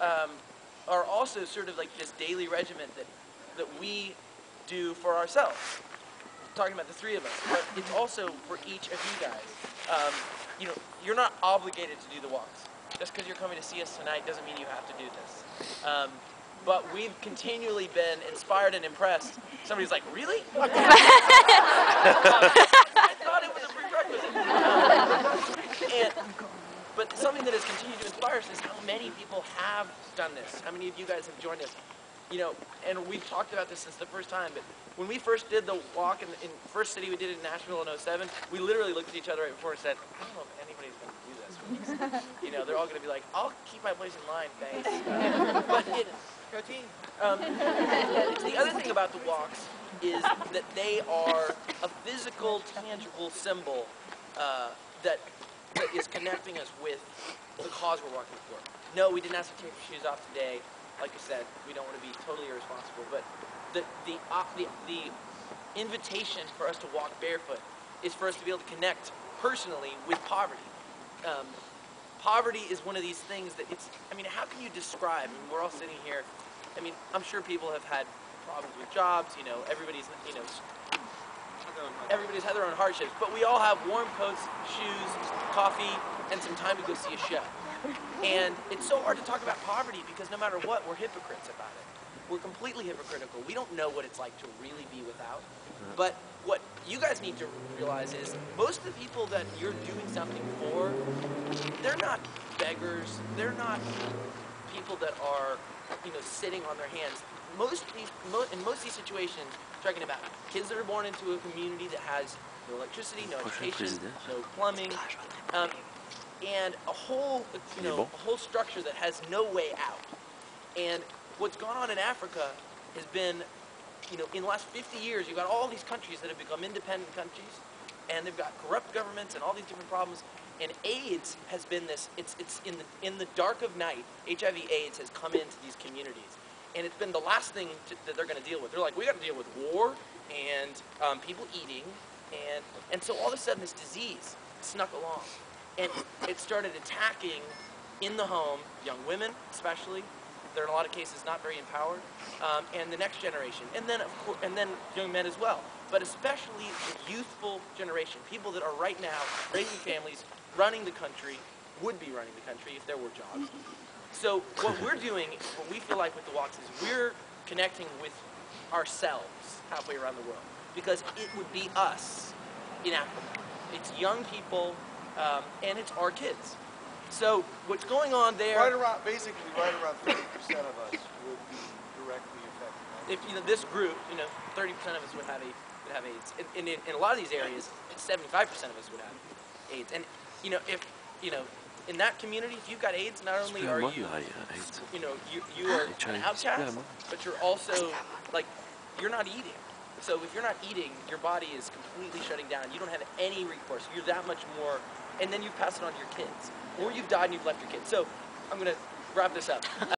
are also sort of like this daily regiment that we do for ourselves. Talking about the three of us, but it's also for each of you guys. You know, you're not obligated to do the walks. Just because you're coming to see us tonight doesn't mean you have to do this. But we've continually been inspired and impressed. Somebody's like, really? I thought it was a prerequisite. But something that has continued to inspire us is how many people have done this. How many of you guys have joined us? You know, and we've talked about this since the first time, but when we first did the walk in first city we did it in Nashville in 2007, we literally looked at each other right before and said, I don't know if anybody's going to do this with us. You know, they're all going to be like, I'll keep my place in line, thanks. Go team. The other thing about the walks is that they are a physical, tangible symbol that is connecting us with the cause we're walking for. No, we didn't ask to take your shoes off today. Like I said, we don't want to be totally irresponsible, but the invitation for us to walk barefoot is for us to be able to connect personally with poverty. Poverty is one of these things that I mean, how can you describe? I mean, we're all sitting here. I mean, I'm sure people have had problems with jobs. You know, everybody's had their own hardships, but we all have warm coats, shoes, coffee, and some time to go see a show. And it's so hard to talk about poverty because no matter what, we're hypocrites about it. We're completely hypocritical. We don't know what it's like to really be without. But what you guys need to realize is most of the people that you're doing something for, they're not beggars. They're not people that are, you know, sitting on their hands. In most of these situations, we're talking about kids that are born into a community that has no electricity, no education, no plumbing, and a whole structure that has no way out. And what's gone on in Africa has been, you know, in the last 50 years, you've got all these countries that have become independent countries, and they've got corrupt governments and all these different problems. And AIDS has been this. It's in the dark of night. HIV/AIDS has come into these communities, and it's been the last thing that they're going to deal with. They're like, we got to deal with war and people eating, and so all of a sudden this disease snuck along. And it started attacking in the home, young women especially. They're in a lot of cases not very empowered, and the next generation, and then of course, and then young men as well. But especially the youthful generation, people that are right now raising families, running the country, would be running the country if there were jobs. So what we're doing, what we feel like with the walks, is we're connecting with ourselves halfway around the world, because it would be us in Africa. It's young people. And it's our kids. So what's going on there? Basically, right around 30% of us would be directly affected. If this group, 30% of us would have AIDS. In a lot of these areas, 75% of us would have AIDS. And if in that community, if you've got AIDS, not only are you, you are an outcast, but you're also you're not eating. So if you're not eating, your body is completely shutting down. You don't have any recourse. You're that much more. And then you pass it on to your kids. Or you've died and you've left your kids. So I'm going to wrap this up.